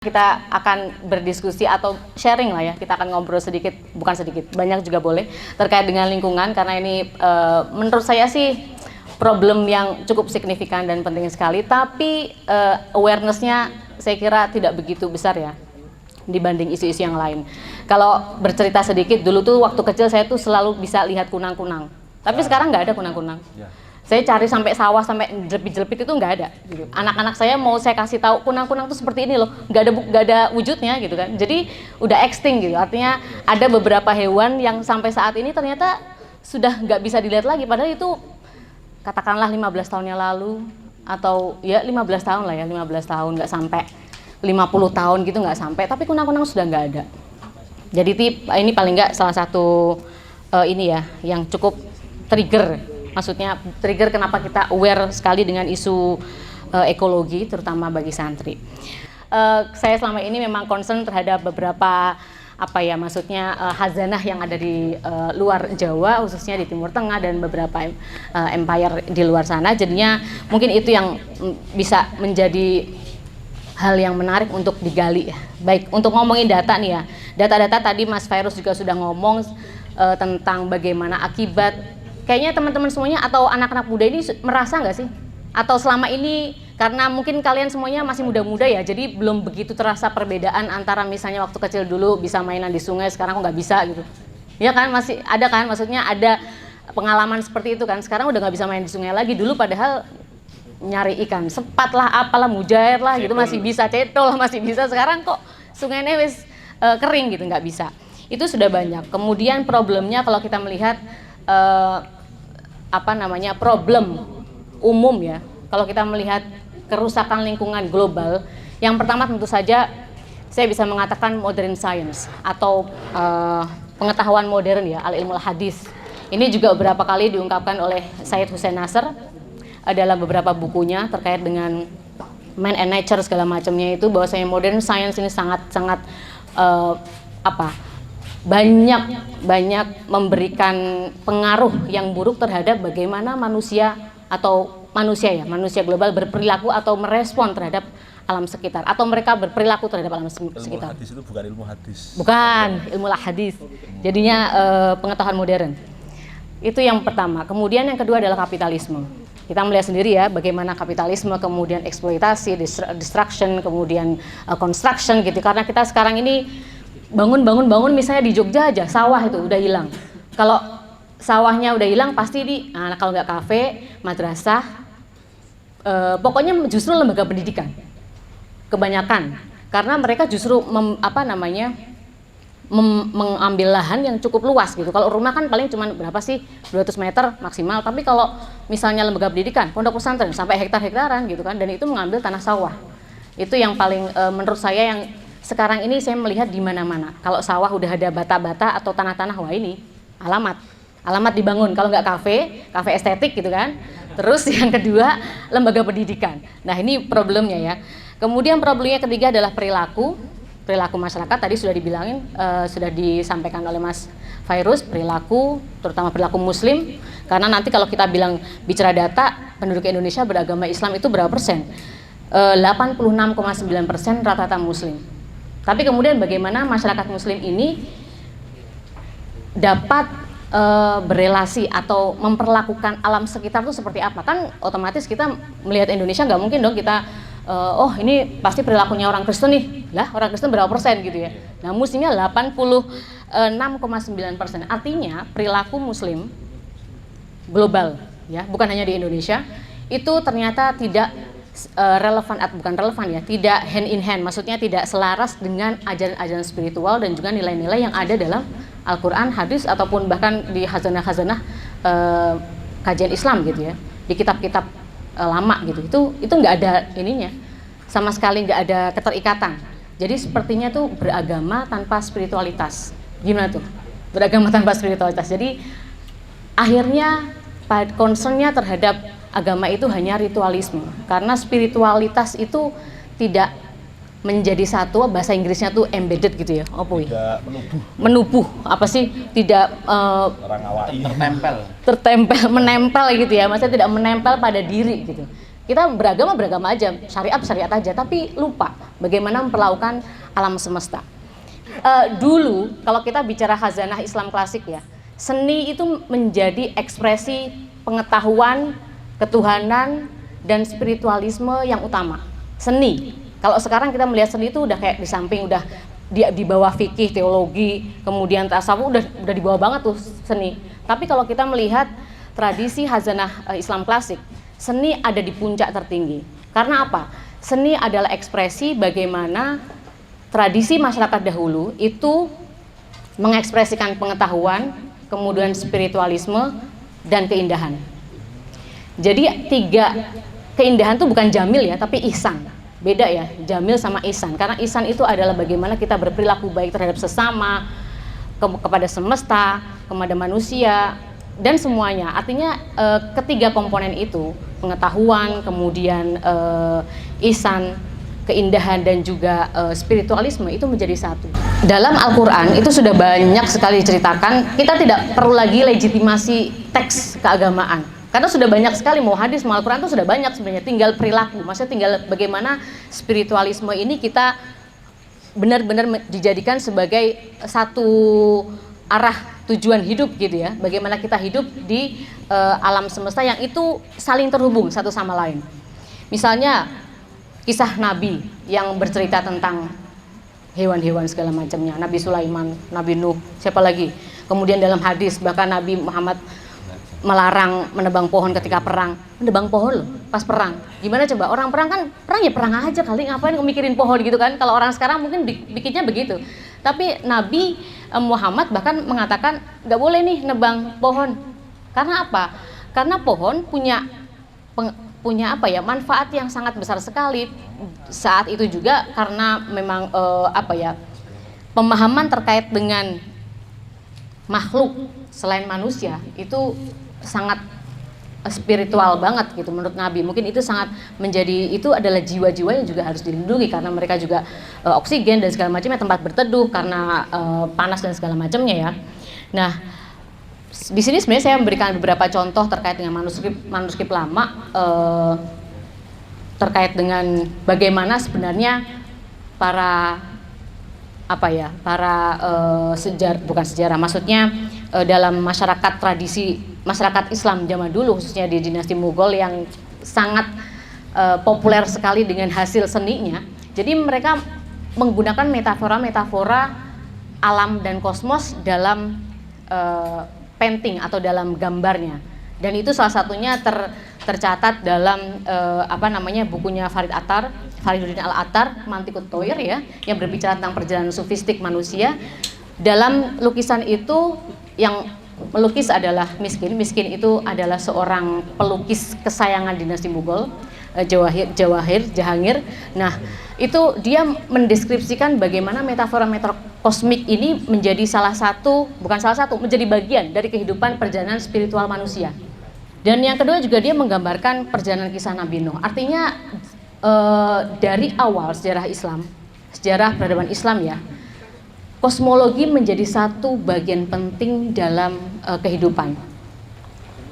Kita akan berdiskusi atau sharing lah ya, kita akan ngobrol sedikit, bukan sedikit, banyak juga boleh, terkait dengan lingkungan, karena ini menurut saya sih problem yang cukup signifikan dan penting sekali, tapi awareness-nya saya kira tidak begitu besar ya dibanding isu-isu yang lain. Kalau bercerita sedikit, dulu tuh waktu kecil saya tuh selalu bisa lihat kunang-kunang, tapi sekarang nggak ada kunang-kunang. Saya cari sampai sawah, sampai jelepit-jelepit itu nggak ada. Gitu. Anak-anak saya mau saya kasih tahu kunang-kunang itu seperti ini loh, nggak ada wujudnya gitu kan. Jadi udah extinct gitu. Artinya ada beberapa hewan yang sampai saat ini ternyata sudah nggak bisa dilihat lagi. Padahal itu katakanlah 15 tahun yang lalu atau ya 15 tahun lah ya, 15 tahun nggak sampai 50 tahun gitu nggak sampai. Tapi kunang-kunang sudah nggak ada. Jadi ini paling nggak salah satu ini ya yang cukup trigger. Maksudnya trigger kenapa kita aware sekali dengan isu ekologi, terutama bagi santri. Saya selama ini memang concern terhadap beberapa khazanah yang ada di luar Jawa, khususnya di Timur Tengah dan beberapa empire di luar sana. Jadinya mungkin itu yang bisa menjadi hal yang menarik untuk digali. Baik, untuk ngomongin data nih ya. Data-data tadi Mas Fairuz juga sudah ngomong tentang bagaimana akibat. Kayaknya teman-teman semuanya atau anak-anak muda ini merasa nggak sih? Atau selama ini karena mungkin kalian semuanya masih muda-muda ya, jadi belum begitu terasa perbedaan antara misalnya waktu kecil dulu bisa mainan di sungai, sekarang kok nggak bisa gitu. Ya kan, masih ada kan, maksudnya ada pengalaman seperti itu kan. Sekarang udah nggak bisa main di sungai lagi, dulu padahal nyari ikan sepat lah, apalah, mujair lah gitu masih bisa, cetol masih bisa. Sekarang kok sungainya wis kering gitu, nggak bisa. Itu sudah banyak. Kemudian problemnya kalau kita melihat problem umum ya, kalau kita melihat kerusakan lingkungan global, yang pertama tentu saja saya bisa mengatakan modern science atau pengetahuan modern ya, al-ilmul hadis. Ini juga beberapa kali diungkapkan oleh Syed Hussein Nasr dalam beberapa bukunya terkait dengan man and nature segala macamnya, itu bahwasanya modern science ini sangat banyak memberikan pengaruh yang buruk terhadap bagaimana manusia global berperilaku atau merespon terhadap alam sekitar, atau mereka berperilaku terhadap alam sekitar. Ilmu hadis itu bukan ilmu hadis. Bukan ilmu hadis. Jadinya pengetahuan modern. Itu yang pertama. Kemudian yang kedua adalah kapitalisme. Kita melihat sendiri ya bagaimana kapitalisme, kemudian eksploitasi, destruction, kemudian construction gitu. Karena kita sekarang ini bangun misalnya di Jogja aja sawah itu udah hilang. Kalau sawahnya udah hilang pasti kalau nggak kafe, madrasah, pokoknya justru lembaga pendidikan kebanyakan, karena mereka justru mengambil lahan yang cukup luas gitu. Kalau rumah kan paling cuma berapa sih, 200 meter maksimal, tapi kalau misalnya lembaga pendidikan, pondok pesantren sampai hektar-hektaran gitu kan, dan itu mengambil tanah sawah. Itu yang paling menurut saya yang sekarang ini saya melihat di mana-mana. Kalau sawah udah ada bata-bata atau tanah-tanah, wah ini alamat dibangun. Kalau nggak kafe estetik gitu kan. Terus yang kedua lembaga pendidikan. Nah ini problemnya ya. Kemudian problemnya ketiga adalah perilaku masyarakat. Tadi sudah dibilangin, sudah disampaikan oleh Mas Fairuz, perilaku, terutama perilaku Muslim. Karena nanti kalau kita bicara data penduduk Indonesia beragama Islam itu berapa persen? 86,9% rata-rata Muslim. Tapi kemudian bagaimana masyarakat Muslim ini dapat berelasi atau memperlakukan alam sekitar itu seperti apa? Kan otomatis kita melihat Indonesia nggak mungkin dong kita ini pasti perilakunya orang Kristen nih. Lah orang Kristen berapa persen gitu ya? Nah Muslimnya 86,9%. Artinya perilaku Muslim global ya, bukan hanya di Indonesia, itu ternyata tidak tidak hand in hand, maksudnya tidak selaras dengan ajaran-ajaran spiritual dan juga nilai-nilai yang ada dalam Al-Quran, hadis, ataupun bahkan di khazanah-khazanah kajian Islam gitu ya, di kitab-kitab lama gitu. Itu nggak ada ininya, sama sekali nggak ada keterikatan. Jadi sepertinya tuh beragama tanpa spiritualitas. Gimana tuh? Beragama tanpa spiritualitas. Jadi akhirnya concernnya terhadap agama itu hanya ritualisme, karena spiritualitas itu tidak menjadi satu, bahasa Inggrisnya tuh embedded gitu ya, tidak menubuh apa sih, tidak tertempel menempel gitu ya, maksudnya tidak menempel pada diri gitu. Kita beragama aja, syariat aja, tapi lupa bagaimana memperlakukan alam semesta. Dulu kalau kita bicara khazanah Islam klasik ya, seni itu menjadi ekspresi pengetahuan, ketuhanan, dan spiritualisme yang utama. Seni. Kalau sekarang kita melihat seni itu udah kayak di samping, udah di bawah fikih, teologi, kemudian tasawuf, udah di bawah banget tuh seni. Tapi kalau kita melihat tradisi khazanah Islam klasik, seni ada di puncak tertinggi. Karena apa? Seni adalah ekspresi bagaimana tradisi masyarakat dahulu itu mengekspresikan pengetahuan, kemudian spiritualisme, dan keindahan. Jadi 3 keindahan itu bukan jamil ya, tapi ihsan. Beda ya, jamil sama ihsan. Karena ihsan itu adalah bagaimana kita berperilaku baik terhadap sesama, kepada semesta, kepada manusia, dan semuanya. Artinya ketiga komponen itu, pengetahuan, kemudian ihsan, keindahan, dan juga spiritualisme itu menjadi satu. Dalam Al-Quran itu sudah banyak sekali diceritakan, kita tidak perlu lagi legitimasi teks keagamaan. Karena sudah banyak sekali, mau hadis, mau Al-Quran itu sudah banyak sebenarnya, tinggal perilaku. Maksudnya tinggal bagaimana spiritualisme ini kita benar-benar dijadikan sebagai satu arah tujuan hidup gitu ya. Bagaimana kita hidup di alam semesta yang itu saling terhubung satu sama lain. Misalnya kisah Nabi yang bercerita tentang hewan-hewan segala macamnya, Nabi Sulaiman, Nabi Nuh, siapa lagi. Kemudian dalam hadis bahkan Nabi Muhammad melarang menebang pohon ketika perang. Menebang pohon loh pas perang. Gimana coba, orang perang kan perang ya perang aja kali, ngapain mikirin pohon gitu kan. Kalau orang sekarang mungkin bikinnya begitu. Tapi Nabi Muhammad bahkan mengatakan nggak boleh nih nebang pohon. Karena apa? Karena pohon punya apa ya, manfaat yang sangat besar sekali. Saat itu juga karena memang pemahaman terkait dengan makhluk selain manusia itu sangat spiritual banget gitu menurut Nabi. Mungkin itu sangat menjadi, itu adalah jiwa-jiwa yang juga harus dilindungi karena mereka juga oksigen dan segala macamnya, tempat berteduh karena panas dan segala macamnya ya. Nah, di sini sebenarnya saya memberikan beberapa contoh terkait dengan manuskrip lama terkait dengan bagaimana sebenarnya para sejarah, maksudnya dalam masyarakat tradisi masyarakat Islam zaman dulu, khususnya di dinasti Mughal yang sangat populer sekali dengan hasil seninya. Jadi mereka menggunakan metafora alam dan kosmos dalam painting atau dalam gambarnya. Dan itu salah satunya tercatat dalam bukunya Fariduddin Al-Attar, Mantiqut Thoir ya, yang berbicara tentang perjalanan sufistik manusia. Dalam lukisan itu yang melukis adalah Miskin. Miskin itu adalah seorang pelukis kesayangan dinasti Mughal, Jahangir. Nah, itu dia mendeskripsikan bagaimana metafora kosmik ini menjadi menjadi bagian dari kehidupan perjalanan spiritual manusia. Dan yang kedua juga dia menggambarkan perjalanan kisah Nabi Nuh. Artinya dari awal sejarah peradaban Islam ya, kosmologi menjadi satu bagian penting dalam kehidupan.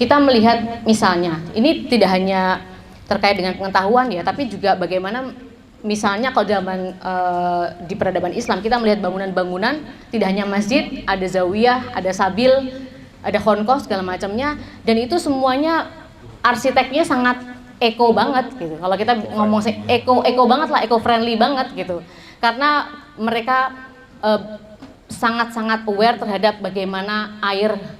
Kita melihat misalnya, ini tidak hanya terkait dengan pengetahuan ya, tapi juga bagaimana misalnya kalau zaman di peradaban Islam kita melihat bangunan-bangunan, tidak hanya masjid, ada zawiyah, ada sabil, ada khonqah segala macamnya, dan itu semuanya arsiteknya sangat eko banget gitu. Kalau kita ngomong eko banget lah, eco friendly banget gitu. Karena mereka sangat-sangat aware terhadap bagaimana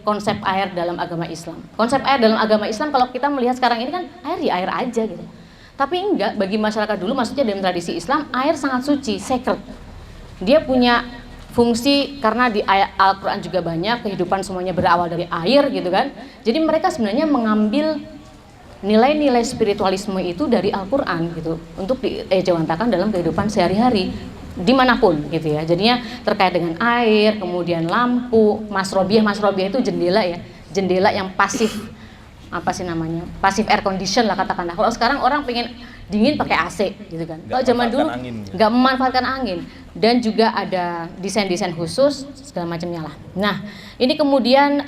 konsep air dalam agama Islam. Konsep air dalam agama Islam kalau kita melihat sekarang ini kan air ya air aja gitu. Tapi enggak, bagi masyarakat dulu, maksudnya dalam tradisi Islam, air sangat suci, sacred. Dia punya fungsi, karena di ayat Al-Quran juga banyak, kehidupan semuanya berawal dari air gitu kan. Jadi mereka sebenarnya mengambil nilai-nilai spiritualisme itu dari Al-Quran gitu, untuk diejawantahkan dalam kehidupan sehari-hari dimanapun gitu ya. Jadinya terkait dengan air, kemudian lampu, masrobiah itu jendela ya, jendela yang pasif, pasif air condition lah katakanlah. Kalau sekarang orang pengen dingin pakai AC gitu kan. Kalau zaman dulu nggak memanfaatkan angin, dan juga ada desain-desain khusus segala macamnya lah. Nah, ini kemudian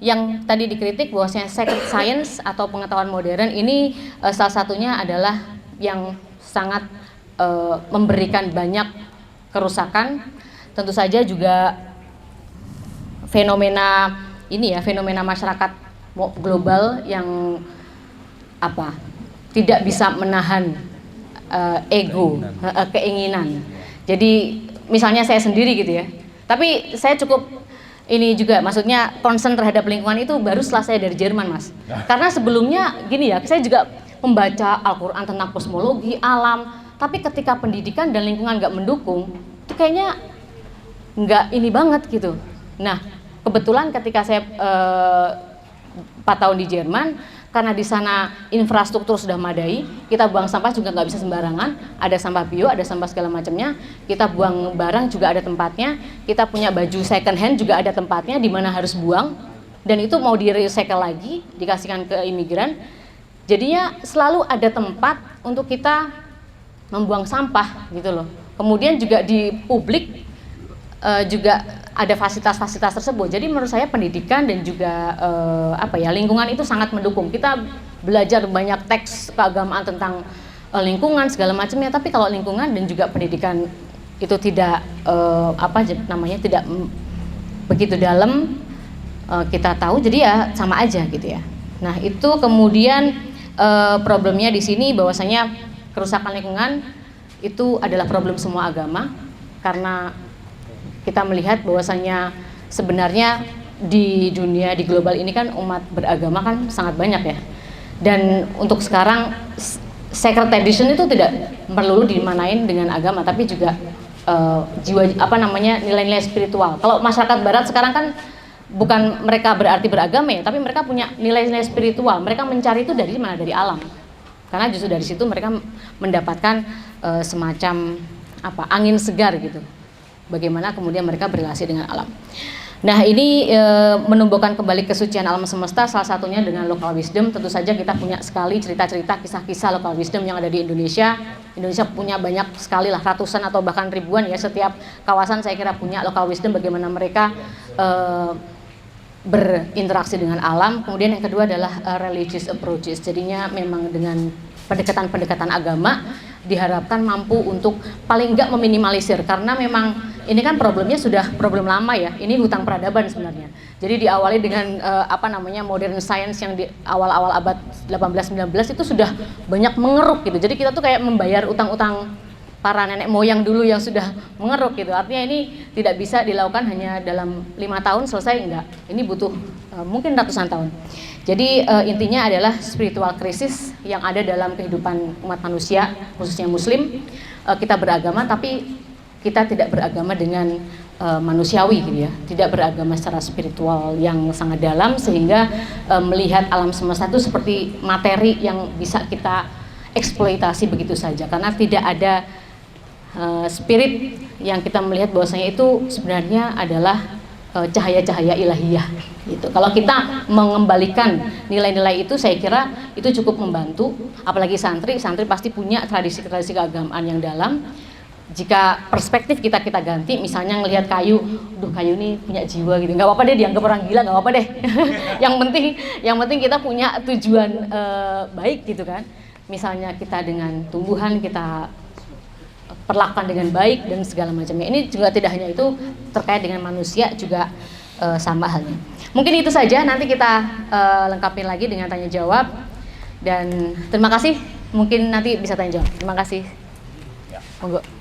yang tadi dikritik bahwasanya secret science atau pengetahuan modern ini salah satunya adalah yang sangat memberikan banyak kerusakan. Tentu saja juga fenomena ini ya, fenomena masyarakat global yang tidak bisa menahan ego, keinginan. Jadi misalnya saya sendiri gitu ya, tapi saya cukup ini juga, maksudnya concern terhadap lingkungan itu baru setelah saya dari Jerman, Mas. Karena sebelumnya gini ya, saya juga membaca Al-Quran tentang kosmologi, alam, tapi ketika pendidikan dan lingkungan nggak mendukung, itu kayaknya nggak ini banget gitu. Nah, kebetulan ketika saya 4 tahun di Jerman, karena di sana infrastruktur sudah madai, kita buang sampah juga nggak bisa sembarangan, ada sampah bio, ada sampah segala macamnya, kita buang barang juga ada tempatnya, kita punya baju second hand juga ada tempatnya di mana harus buang, dan itu mau di recycle lagi, dikasihkan ke imigran. Jadinya selalu ada tempat untuk kita membuang sampah gitu loh. Kemudian juga di publik juga ada fasilitas-fasilitas tersebut. Jadi menurut saya pendidikan dan juga lingkungan itu sangat mendukung. Kita belajar banyak teks keagamaan tentang lingkungan segala macamnya, tapi kalau lingkungan dan juga pendidikan itu tidak tidak begitu dalam, kita tahu, jadi ya sama aja gitu ya. Nah, itu kemudian problemnya di sini bahwasanya kerusakan lingkungan itu adalah problem semua agama, karena kita melihat bahwasanya sebenarnya di dunia, di global ini kan umat beragama kan sangat banyak ya. Dan untuk sekarang sacred tradition itu tidak perlu dimanain dengan agama, tapi juga nilai-nilai spiritual. Kalau masyarakat barat sekarang kan bukan mereka berarti beragama ya, tapi mereka punya nilai-nilai spiritual. Mereka mencari itu dari mana? Dari alam. Karena justru dari situ mereka mendapatkan semacam angin segar gitu. Bagaimana kemudian mereka berrelasi dengan alam. Nah, ini menumbuhkan kembali kesucian alam semesta, salah satunya dengan local wisdom. Tentu saja kita punya sekali cerita-cerita, kisah-kisah local wisdom yang ada di Indonesia. Indonesia punya banyak sekali lah, ratusan atau bahkan ribuan ya, setiap kawasan saya kira punya local wisdom bagaimana mereka berinteraksi dengan alam. Kemudian yang kedua adalah religious approaches. Jadinya memang dengan pendekatan-pendekatan agama diharapkan mampu untuk paling enggak meminimalisir, karena memang ini kan problemnya sudah problem lama ya. Ini hutang peradaban sebenarnya. Jadi diawali dengan modern science yang di awal-awal abad 18-19 itu sudah banyak mengeruk gitu. Jadi kita tuh kayak membayar utang-utang para nenek moyang dulu yang sudah mengeruk gitu. Artinya ini tidak bisa dilakukan hanya dalam 5 tahun selesai, enggak. Ini butuh mungkin ratusan tahun. Jadi intinya adalah spiritual krisis yang ada dalam kehidupan umat manusia, khususnya muslim. Kita beragama tapi kita tidak beragama dengan manusiawi gitu ya. Tidak beragama secara spiritual yang sangat dalam, sehingga melihat alam semesta itu seperti materi yang bisa kita eksploitasi begitu saja, karena tidak ada spirit yang kita melihat bahwasanya itu sebenarnya adalah cahaya-cahaya ilahiyah gitu. Kalau kita mengembalikan nilai-nilai itu, saya kira itu cukup membantu. Apalagi santri pasti punya tradisi-tradisi keagamaan yang dalam. Jika perspektif kita ganti, misalnya ngelihat kayu, kayu ini punya jiwa gitu, nggak apa-apa deh dianggap orang gila, nggak apa-apa deh. yang penting kita punya tujuan baik gitu kan. Misalnya kita dengan tumbuhan kita perlakukan dengan baik dan segala macamnya. Ini juga tidak hanya itu, terkait dengan manusia juga sama halnya. Mungkin itu saja, nanti kita lengkapi lagi dengan tanya jawab. Dan terima kasih, mungkin nanti bisa tanya jawab. Terima kasih. Monggo.